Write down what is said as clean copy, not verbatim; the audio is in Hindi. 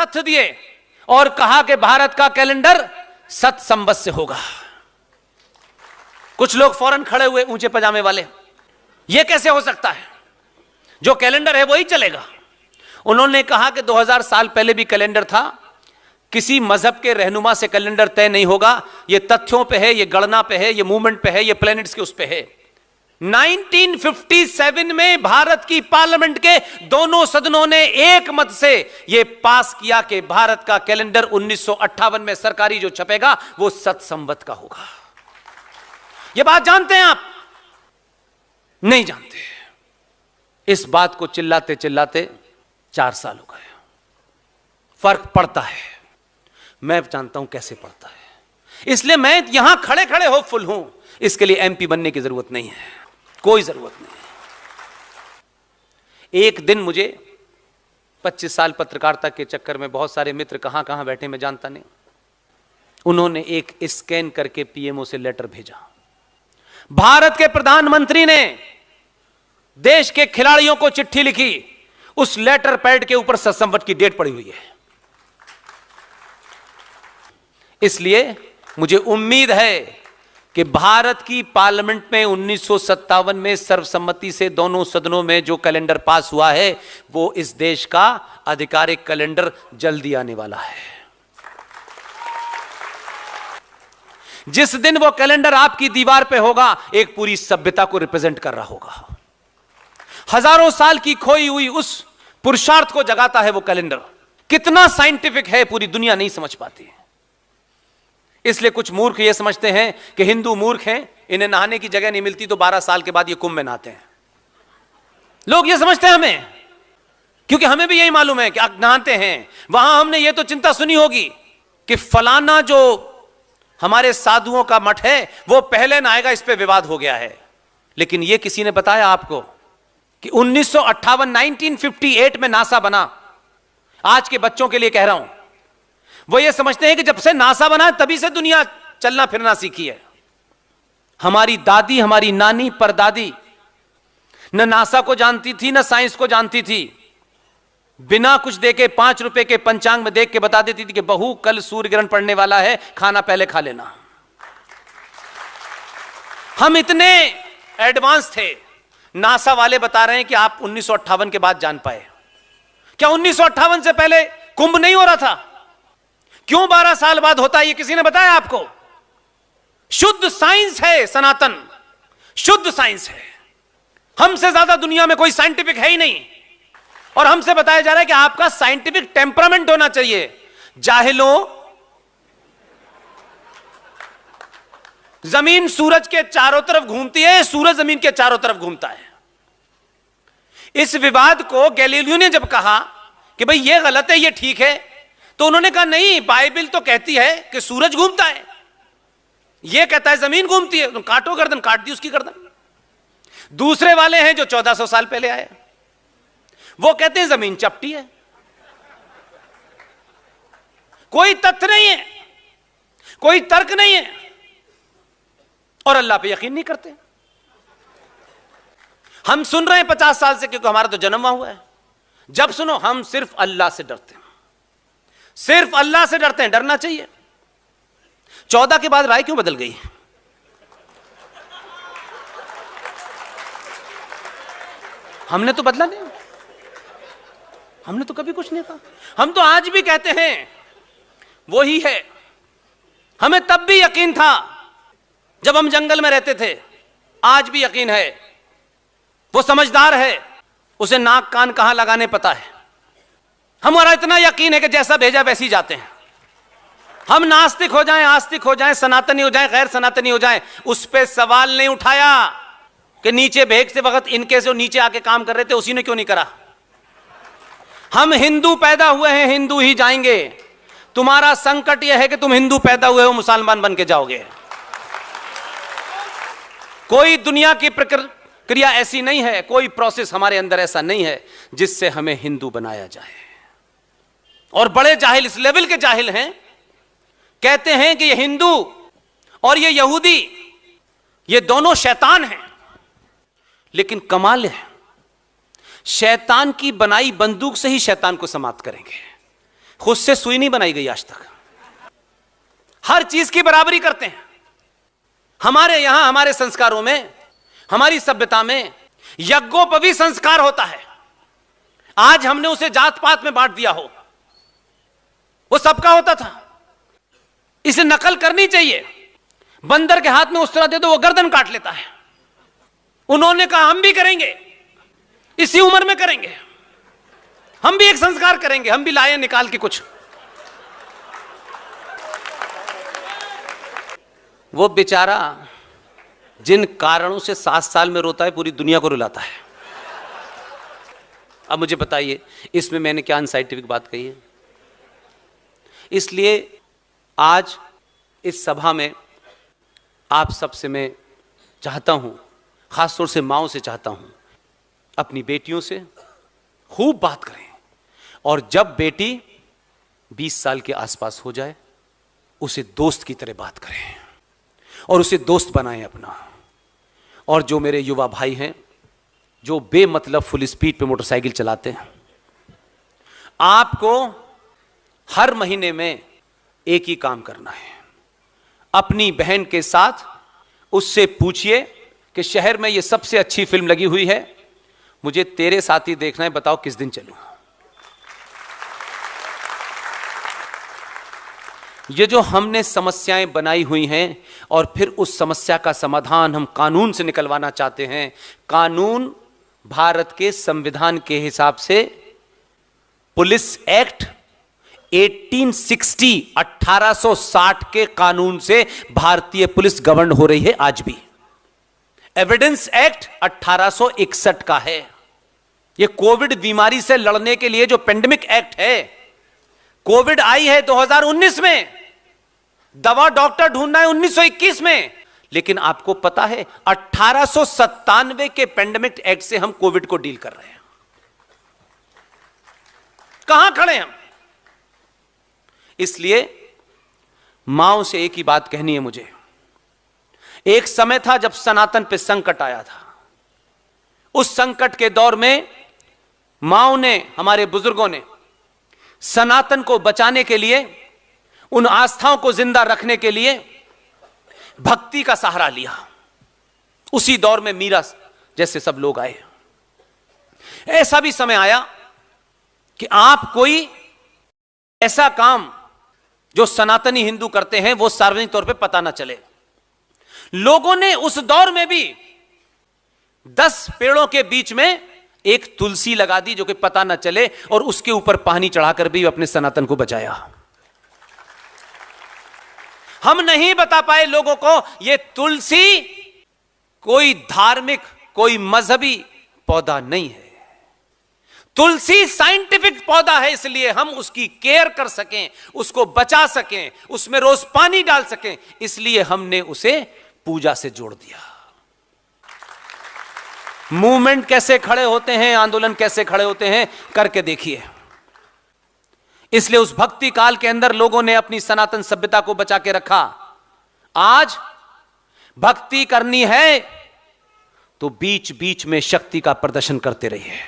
तथ्य दिए और कहा कि भारत का कैलेंडर 7 संवत से होगा। कुछ लोग फौरन खड़े हुए, ऊंचे पजामे वाले, यह कैसे हो सकता है, जो कैलेंडर है वही चलेगा। उन्होंने कहा कि 2000 साल पहले भी कैलेंडर था, किसी मजहब के रहनुमा से कैलेंडर तय नहीं होगा। यह तथ्यों पे है, यह गणना पे है, यह मूवमेंट पे है, यह प्लैनेट्स के उस पे है। 1957 में भारत की पार्लियामेंट के दोनों सदनों ने एक मत से यह पास किया कि भारत का कैलेंडर 1958 में सरकारी जो छपेगा वो 7 संवत का होगा। यह बात जानते हैं आप? नहीं जानते। इस बात को चिल्लाते चिल्लाते 4 साल हो गए। फर्क पड़ता है, मैं जानता हूं कैसे पड़ता है, इसलिए मैं यहां खड़े खड़े होपफुल हूं। इसके लिए एमपी बनने की जरूरत नहीं है, कोई जरूरत नहीं है। एक दिन मुझे 25 साल पत्रकारिता के चक्कर में बहुत सारे मित्र कहां कहां बैठे मैं जानता नहीं, उन्होंने एक स्कैन करके पीएमओ से लेटर भेजा। भारत के प्रधानमंत्री ने देश के खिलाड़ियों को चिट्ठी लिखी, उस लेटर पैड के ऊपर 7 संवत की डेट पड़ी हुई है। इसलिए मुझे उम्मीद है कि भारत की पार्लियामेंट में 1957 में सर्वसम्मति से दोनों सदनों में जो कैलेंडर पास हुआ है वो इस देश का आधिकारिक कैलेंडर जल्दी आने वाला है। जिस दिन वो कैलेंडर आपकी दीवार पे होगा, एक पूरी सभ्यता को रिप्रेजेंट कर रहा होगा। हजारों साल की खोई हुई उस पुरुषार्थ को जगाता है वो कैलेंडर। कितना साइंटिफिक है पूरी दुनिया नहीं समझ पाती है। इसलिए कुछ मूर्ख ये समझते हैं कि हिंदू मूर्ख हैं, इन्हें नहाने की जगह नहीं मिलती तो 12 साल के बाद ये कुंभ में नहाते हैं। लोग ये समझते हैं हमें, क्योंकि हमें भी यही मालूम है कि आप नहाते हैं। वहां हमने ये तो चिंता सुनी होगी कि फलाना जो हमारे साधुओं का मठ है वो पहले नहाएगा, इस पे विवाद हो गया है। लेकिन ये किसी ने बताया आपको कि 1958 में नासा बना? आज के बच्चों के लिए कह रहा हूं, वो ये समझते हैं कि जब से नासा बना तभी से दुनिया चलना फिरना सीखी है। हमारी दादी, हमारी नानी, परदादी न नासा को जानती थी न साइंस को जानती थी। बिना कुछ देके 5 रुपए के पंचांग में देख के बता देती थी कि बहू कल सूर्य ग्रहण पड़ने वाला है, खाना पहले खा लेना। हम इतने एडवांस थे, नासा वाले बता रहे हैं कि आप 1958 के बाद जान पाए। क्या 1958 से पहले कुंभ नहीं हो रहा था? क्यों 12 साल बाद होता है, ये किसी ने बताया आपको? शुद्ध साइंस है, सनातन शुद्ध साइंस है। हमसे ज्यादा दुनिया में कोई साइंटिफिक है ही नहीं। और हमसे बताया जा रहा है कि आपका साइंटिफिक टेम्परामेंट होना चाहिए। जाहिलों, जमीन सूरज के चारों तरफ घूमती है, सूरज जमीन के चारों तरफ घूमता है। इस विवाद को गैलीलियो ने जब कहा कि भाई ये गलत है, ये ठीक है, तो उन्होंने कहा नहीं, बाइबल तो कहती है कि सूरज घूमता है, ये कहता है जमीन घूमती है। तो काटो गर्दन, काट दी उसकी गर्दन। दूसरे वाले हैं जो 1400 साल पहले आए, वो कहते हैं जमीन चपटी है। कोई तथ्य नहीं है, कोई तर्क नहीं है, और अल्लाह पे यकीन नहीं करते। हम सुन रहे हैं 50 साल से, क्योंकि हमारा तो जन्म हुआ है। जब सुनो, हम सिर्फ अल्लाह से डरते हैं, सिर्फ अल्लाह से डरते हैं। डरना चाहिए। 14 के बाद राय क्यों बदल गई? हमने तो बदला नहीं, हमने तो कभी कुछ नहीं कहा। हम तो आज भी कहते हैं वही है। हमें तब भी यकीन था जब हम जंगल में रहते थे, आज भी यकीन है। वो समझदार है, उसे नाक कान कहां लगाने पता है। हमारा इतना यकीन है कि जैसा भेजा वैसे ही जाते हैं। हम नास्तिक हो जाएं, आस्तिक हो जाएं, सनातनी हो जाएं, गैर सनातनी हो जाएं, उस पर सवाल नहीं उठाया कि नीचे भेजते वक्त इनके से नीचे आके काम कर रहे थे, उसी ने क्यों नहीं करा। हम हिंदू पैदा हुए हैं, हिंदू ही जाएंगे। तुम्हारा संकट यह है कि तुम हिंदू पैदा हुए हो, मुसलमान बन के जाओगे। कोई दुनिया की प्रक्रिया ऐसी नहीं है, कोई प्रोसेस हमारे अंदर ऐसा नहीं है जिससे हमें हिंदू बनाया जाए। और बड़े जाहिल, इस लेवल के जाहिल हैं, कहते हैं कि ये हिंदू और ये यहूदी, ये दोनों शैतान हैं। लेकिन कमाल है, शैतान की बनाई बंदूक से ही शैतान को समाप्त करेंगे। खुद से सुई नहीं बनाई गई आज तक। हर चीज की बराबरी करते हैं। हमारे यहां, हमारे संस्कारों में, हमारी सभ्यता में यज्ञोपवीत संस्कार होता है। आज हमने उसे जात पात में बांट दिया हो, वो सबका होता था। इसे नकल करनी चाहिए। बंदर के हाथ में उस तरह दे दो, वो गर्दन काट लेता है। उन्होंने कहा हम भी करेंगे, इसी उम्र में करेंगे, हम भी एक संस्कार करेंगे। हम भी लाए निकाल के कुछ। वो बेचारा जिन कारणों से 7 साल में रोता है, पूरी दुनिया को रुलाता है। अब मुझे बताइए, इसमें मैंने क्या अनसाइंटिफिक बात कही है? इसलिए आज इस सभा में आप सबसे मैं चाहता हूं, खासतौर से माओं से चाहता हूं, अपनी बेटियों से खूब बात करें। और जब बेटी 20 साल के आसपास हो जाए, उसे दोस्त की तरह बात करें और उसे दोस्त बनाएं अपना। और जो मेरे युवा भाई हैं, जो बेमतलब फुल स्पीड पे मोटरसाइकिल चलाते हैं, आपको हर महीने में एक ही काम करना है। अपनी बहन के साथ उससे पूछिए कि शहर में ये सबसे अच्छी फिल्म लगी हुई है, मुझे तेरे साथ ही देखना है, बताओ किस दिन चलूं। ये जो हमने समस्याएं बनाई हुई हैं और फिर उस समस्या का समाधान हम कानून से निकलवाना चाहते हैं। कानून भारत के संविधान के हिसाब से पुलिस एक्ट 1860 के कानून से भारतीय पुलिस गवर्न हो रही है आज भी। एविडेंस एक्ट 1861 का है। यह कोविड बीमारी से लड़ने के लिए जो पेंडेमिक एक्ट है, कोविड आई है 2019 में, दवा डॉक्टर ढूंढना है 1921 में। लेकिन आपको पता है 1897 के पेंडेमिक एक्ट से हम कोविड को डील कर रहे हैं। कहां खड़े हम? इसलिए माओ से एक ही बात कहनी है मुझे। एक समय था जब सनातन पे संकट आया था। उस संकट के दौर में माओ ने, हमारे बुजुर्गों ने सनातन को बचाने के लिए, उन आस्थाओं को जिंदा रखने के लिए भक्ति का सहारा लिया। उसी दौर में मीरा जैसे सब लोग आए। ऐसा भी समय आया कि आप कोई ऐसा काम जो सनातनी हिंदू करते हैं वो सार्वजनिक तौर पे पता ना चले। लोगों ने उस दौर में भी 10 पेड़ों के बीच में एक तुलसी लगा दी जो कि पता ना चले, और उसके ऊपर पानी चढ़ाकर भी अपने सनातन को बचाया। हम नहीं बता पाए लोगों को यह तुलसी कोई धार्मिक, कोई मजहबी पौधा नहीं है। तुलसी साइंटिफिक पौधा है, इसलिए हम उसकी केयर कर सकें, उसको बचा सकें, उसमें रोज पानी डाल सकें, इसलिए हमने उसे पूजा से जोड़ दिया। मूवमेंट कैसे खड़े होते हैं, आंदोलन कैसे खड़े होते हैं, करके देखिए। इसलिए उस भक्ति काल के अंदर लोगों ने अपनी सनातन सभ्यता को बचा के रखा। आज भक्ति करनी है तो बीच बीच में शक्ति का प्रदर्शन करते रहिए।